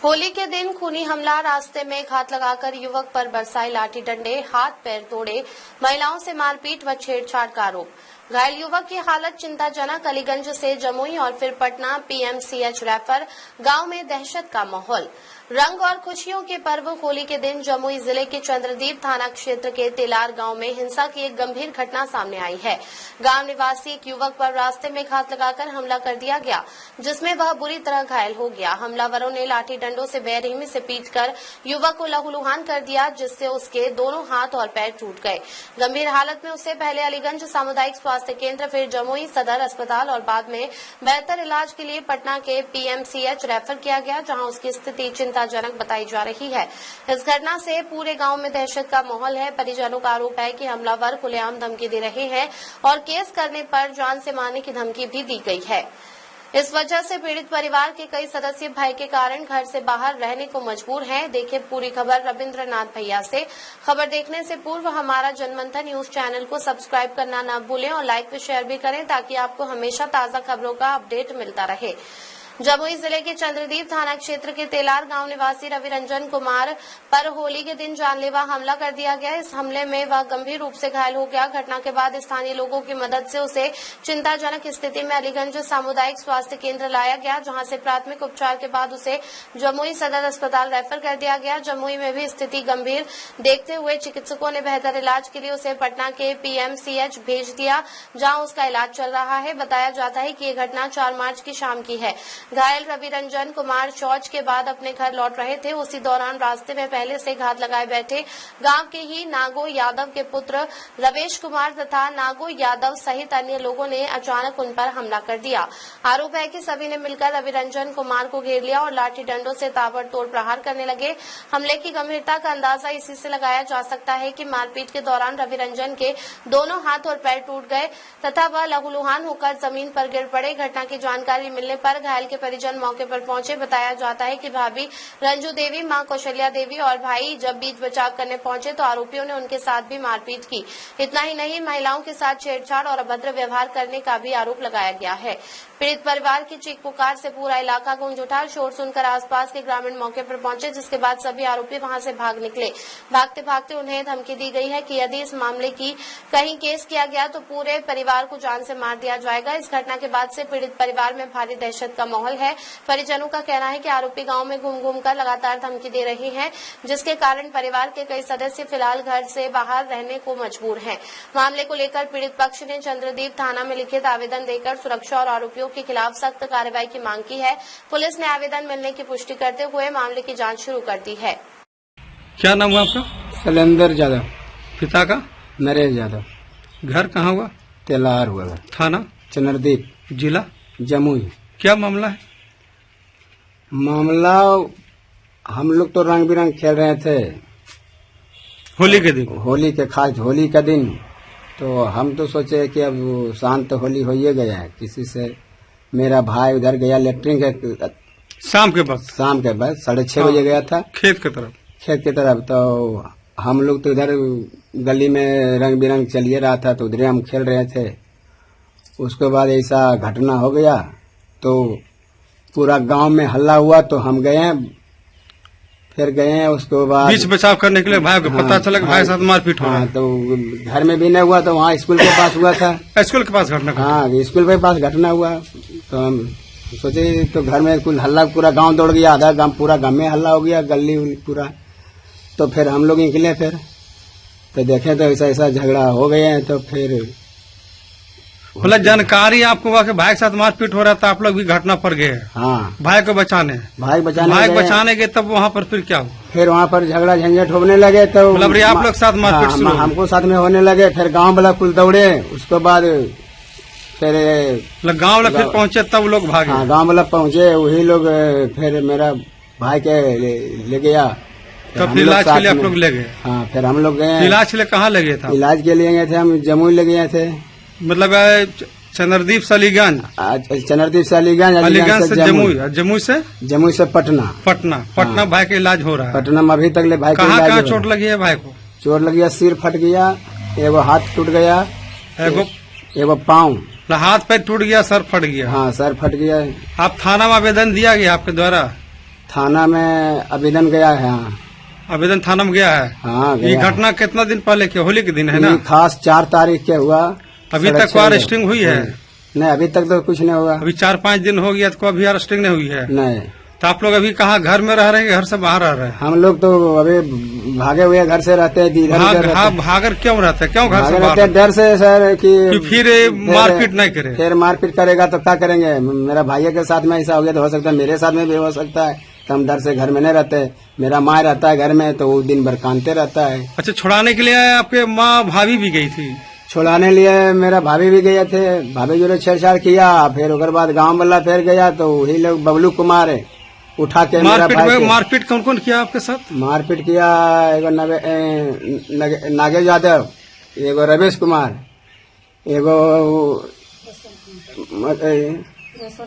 होली के दिन खूनी हमला, रास्ते में घात लगाकर युवक पर बरसाए लाठी डंडे, हाथ पैर तोड़े, महिलाओं से मारपीट व छेड़छाड़ का आरोप। घायल युवक की हालत चिंताजनक, अलीगंज से जमुई और फिर पटना पीएमसीएच रेफर। गांव में दहशत का माहौल। रंग और खुशियों के पर्व होली के दिन जमुई जिले के चंद्रदीप थाना क्षेत्र के तेलार गांव में हिंसा की एक गंभीर घटना सामने आई है। गांव निवासी एक युवक पर रास्ते में घात लगाकर हमला कर दिया गया, जिसमें वह बुरी तरह घायल हो गया। हमलावरों ने लाठी डंडों से बेरहमी से पीटकर युवक को लहूलुहान कर दिया, जिससे उसके दोनों हाथ और पैर टूट गए। गंभीर हालत में उसे पहले अलीगंज सामुदायिक स्वास्थ्य केंद्र, फिर जमुई सदर अस्पताल और बाद में बेहतर इलाज के लिए पटना के पीएमसीएच रेफर किया गया, जहां उसकी स्थिति चिंताजनक बताई जा रही है। इस घटना से पूरे गांव में दहशत का माहौल है। परिजनों का आरोप है कि हमलावर खुलेआम धमकी दे रहे हैं और केस करने पर जान से मारने की धमकी भी दी गई है। इस वजह से पीड़ित परिवार के कई सदस्य भय के कारण घर से बाहर रहने को मजबूर हैं। देखिए पूरी खबर रविंद्रनाथ भैया से। खबर देखने से पूर्व हमारा जनमंथन न्यूज चैनल को सब्सक्राइब करना न भूलें और लाइक व शेयर भी करें, ताकि आपको हमेशा ताजा खबरों का अपडेट मिलता रहे। जमुई जिले के चंद्रदीप थाना क्षेत्र के तेलार गांव निवासी रविरंजन कुमार पर होली के दिन जानलेवा हमला कर दिया गया। इस हमले में वह गंभीर रूप से घायल हो गया। घटना के बाद स्थानीय लोगों की मदद से उसे चिंताजनक स्थिति में अलीगंज सामुदायिक स्वास्थ्य केंद्र लाया गया, जहां से प्राथमिक उपचार के बाद उसे जमुई सदर अस्पताल रेफर कर दिया गया। जमुई में भी स्थिति गंभीर देखते हुए चिकित्सकों ने बेहतर इलाज के लिए उसे पटना के पीएमसीएच भेज दिया, जहां उसका इलाज चल रहा है। बताया जाता है कि ये घटना 4 मार्च की शाम की है। घायल रविरंजन कुमार शौच के बाद अपने घर लौट रहे थे। उसी दौरान रास्ते में पहले से घात लगाए बैठे गांव के ही नागो यादव के पुत्र रवेश कुमार तथा नागो यादव सहित अन्य लोगों ने अचानक उन पर हमला कर दिया। आरोप है कि सभी ने मिलकर रविरंजन कुमार को घेर लिया और लाठी डंडों से ताबड़तोड़ प्रहार करने लगे। हमले की गंभीरता का अंदाजा इसी से लगाया जा सकता है कि मारपीट के दौरान रविरंजन के दोनों हाथ और पैर टूट गए तथा वह लहूलुहान होकर जमीन पर गिर पड़े। घटना की जानकारी मिलने पर घायल के परिजन मौके पर पहुंचे। बताया जाता है कि भाभी रंजू देवी, मां कौशल्या देवी और भाई जब बीच बचाव करने पहुंचे तो आरोपियों ने उनके साथ भी मारपीट की। इतना ही नहीं, महिलाओं के साथ छेड़छाड़ और अभद्र व्यवहार करने का भी आरोप लगाया गया है। पीड़ित परिवार की चीख पुकार से पूरा इलाका गूंज उठा। शोर सुनकर आसपास के ग्रामीण मौके पर पहुंचे, जिसके बाद सभी आरोपी वहां से भाग निकले। भागते भागते उन्हें धमकी दी गई है कि यदि इस मामले की कहीं केस किया गया तो पूरे परिवार को जान से मार दिया जाएगा। इस घटना के बाद से पीड़ित परिवार में भारी दहशत का माहौल है। परिजनों का कहना है कि आरोपी गांव में घूम घूम कर लगातार धमकी दे रहे हैं, जिसके कारण परिवार के कई सदस्य फिलहाल घर से बाहर रहने को मजबूर हैं। मामले को लेकर पीड़ित पक्ष ने चंद्रदीप थाना में लिखित आवेदन देकर सुरक्षा और आरोपियों के खिलाफ सख्त कार्रवाई की मांग की है। पुलिस ने आवेदन मिलने की पुष्टि करते हुए मामले की जांच शुरू कर दी है। क्या नाम हुआ आपका? शैलेंद्र यादव। पिता का? नरेश यादव। घर कहाँ हुआ? तेलार हुआ। थाना? चंद्रदीप। जिला? जमुई। क्या मामला है? मामला, हम लोग तो रंग बिरंग खेल रहे थे होली के दिन। होली के खास होली का दिन, तो हम तो सोचे कि अब शांत होली हो ही गया है। किसी से मेरा भाई उधर गया लेटरिन के शाम के बाद 6:30 बजे गया था खेत की तरफ। तो हम लोग तो इधर गली में रंग बिरंग चलिए रहा था, तो उधर हम खेल रहे थे। उसके बाद ऐसा घटना हो गया तो पूरा गांव में हल्ला हुआ, तो हम गए, फिर गए। उसके बाद बीच बचाव करने के लिए भाई को पता चला कि भाई साथ मारपीट हो रहा है। तो घर में भी नहीं हुआ, तो वहाँ स्कूल के पास हुआ था। स्कूल के पास घटना? हाँ, स्कूल के पास घटना हुआ। तो हम सोचे, तो घर में कुल हल्ला, पूरा गांव दौड़ गया, आधा गांव, पूरा गांव में हल्ला हो गया, गली पूरा। तो फिर हम लोग निकले, फिर तो देखे तो ऐसा झगड़ा हो गए हैं। तो फिर मतलब जानकारी आपको हुआ कि भाई के साथ मारपीट हो रहा था, आप लोग भी घटना पर गए? हाँ, भाई को बचाने गए। तब वहाँ पर फिर क्या हुआ? फिर वहाँ पर झगड़ा झंझट होने लगे। तो मतलब आप लोग साथ मारपीट शुरू? हमको साथ में होने लगे। फिर गांव वाला कुल दौड़े। उसके बाद फिर गांव वाला फिर पहुंचे, तब लोग भागे? हाँ, गांव वाला पहुंचे, वही लोग फिर मेरा भाई के ले गया। तब इलाज के लिए आप लोग ले गए? हाँ, फिर हम लोग गए। इलाज के लिए कहाँ ले गए थे? इलाज के लिए गए थे हम जमुई ले गए थे। मतलब चंद्रदीप से अलीगंज? चंद्रदीप से अलीगंज, अलीगंज से जमुई, जमुई से पटना। हाँ। भाई का इलाज हो रहा है पटना में अभी तक ले। भाई कहाँ चोट लगी है? भाई को चोट लगी है, सिर फट गया, एगो हाथ टूट गया, एगो पाँव, हाथ पैर टूट गया, सर फट गया। हाँ, सर फट गया। आप थाना में आवेदन दिया गया आपके द्वारा? थाना में आवेदन गया है। हाँ आवेदन थाना में गया है। हाँ ये गया है। घटना कितना दिन पहले की? होली के दिन है ना? ये खास 4 तारीख के हुआ। अभी साढ़े तक 6 बजे। अरेस्टिंग हुई है? नहीं अभी तक तो कुछ नहीं हुआ। अभी 4-5 दिन हो गया तो अभी अरेस्टिंग नहीं हुई है? नहीं तो आप लोग अभी कहाँ, घर में रह रहे हैं, घर से बाहर रह रहे हैं? हम लोग तो अभी भागे हुए घर से रहते हैं। इधर उधर रहते हैं। भागर क्यों रहते हैं? क्यों घर भागे से रहते बाहर? हैं डर से सर कि फिर मारपीट नहीं करे। फिर मारपीट करेगा तो क्या करेंगे? मेरा भाई के साथ में ऐसा हो गया तो हो सकता है मेरे साथ में भी हो सकता है। तो हम डर से घर में नहीं रहते। मेरा माँ रहता है घर में तो वो दिन भर कांदते रहता है। अच्छा, छुड़ाने के लिए आपके माँ भाभी भी गई थी? छुड़ाने लिए मेरा भाभी भी गए थे। भाभी जो छेड़छाड़ किया, फिर उसके बाद गांव वाला फिर गया तो वही लोग बबलू कुमार है उठा के मेरा भाई के मारपीट कौन कौन किया आपके साथ? मारपीट किया। एगो नागेश यादव, एगो रमेश कुमार, एगो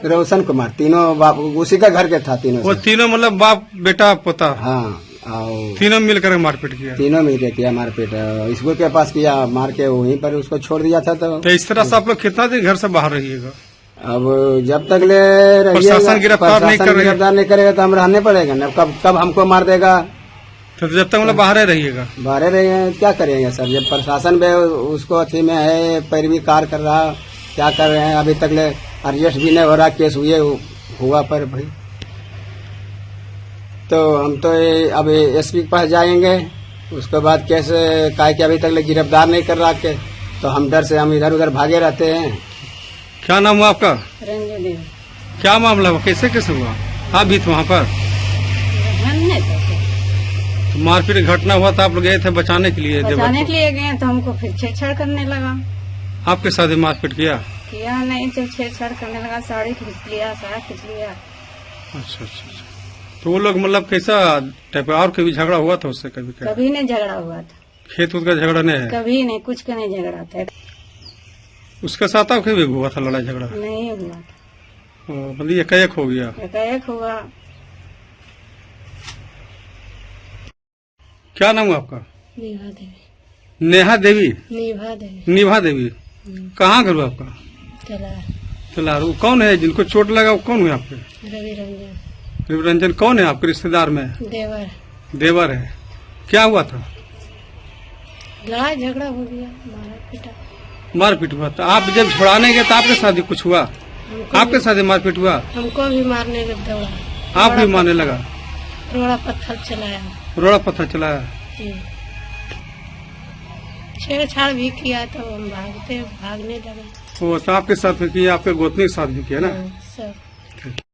रोशन कुमार, तीनों बाप उसी का घर के था। तीनों वो से। तीनों मतलब बाप बेटा पोता? हाँ और तीनों मिलकर मारपीट किया? तीनों मिलके किया मारपीट। स्कूल के पास किया, मार के वहीं पर उसको छोड़ दिया था। तो इस तरह से आप लोग कितना दिन घर से बाहर रहिएगा? अब जब तक ले रहिएगा, प्रशासन गिरफ्तार नहीं करेगा तो हम रहने पड़ेगा ना। कब हमको मार देगा? तो जब तक मतलब बाहर रहेगा? बाहर रहेंगे क्या करेंगे सर? जब प्रशासन भी उसको अथी में है, पैरवी कार कर रहा, क्या कर रहे हैं? अभी तक ले अरेस्ट भी नहीं हो रहा, केस हुआ पर भाई। तो हम तो अब एसपी के पास जाएंगे, उसके बाद केस काहे कि अभी तक ले गिरफ्तार नहीं कर रहा के, तो हम डर से हम इधर उधर भागे रहते हैं। क्या नाम हुआ आपका? रंजू देवी। क्या मामला हुआ? कैसे कैसे हुआ? आप भी थे वहाँ पर? हम नहीं थे। तो मारपीट घटना हुआ था, आप लोग गए थे बचाने के लिए? बचाने के लिए गए तो हमको फिर छेड़छाड़ करने लगा। आपके साथ ही मारपीट किया? किया नहीं तो छेड़छाड़ करने लगा, साड़ी खींच लिया, साया खींच लिया। अच्छा अच्छा अच्छा। तो वो लोग मतलब कैसा टाइप? और कभी झगड़ा हुआ था उससे? कभी कभी नहीं झगड़ा हुआ था। खेत उत का झगड़ा नहीं है? कभी नहीं, कुछ का नहीं झगड़ा था। उसके साथ आप कभी हुआ था लड़ाई झगड़ा? नहीं हुआ था। मतलब एकाएक हो गया? एकाएक हुआ। क्या नाम है आपका? निभा देवी। नेहा देवी? निभा देवी। निभा देवी। कहाँ घर हुआ आपका? चला चला। वो कौन है जिनको चोट लगा? वो कौन है आपके? रवि रंजन। रवि रंजन कौन है आपके रिश्तेदार में? देवर। देवर है। क्या हुआ था? लड़ाई झगड़ा हो गया, मारा पीटा। मारपीट हुआ था? आप जब छुड़ाने गए तो आपके साथ ही कुछ हुआ? आपके साथ ही मारपीट हुआ? हमको भी मारने लग दौड़ा। आप भी मारने लगा? रोड़ा पत्थर चलाया। रोड़ा पत्थर चलाया? छेड़छाड़ भी किया तो हम भागने लगे। वो तो आपके साथ में किया, आपके गोतनी के साथ भी किया ना? सब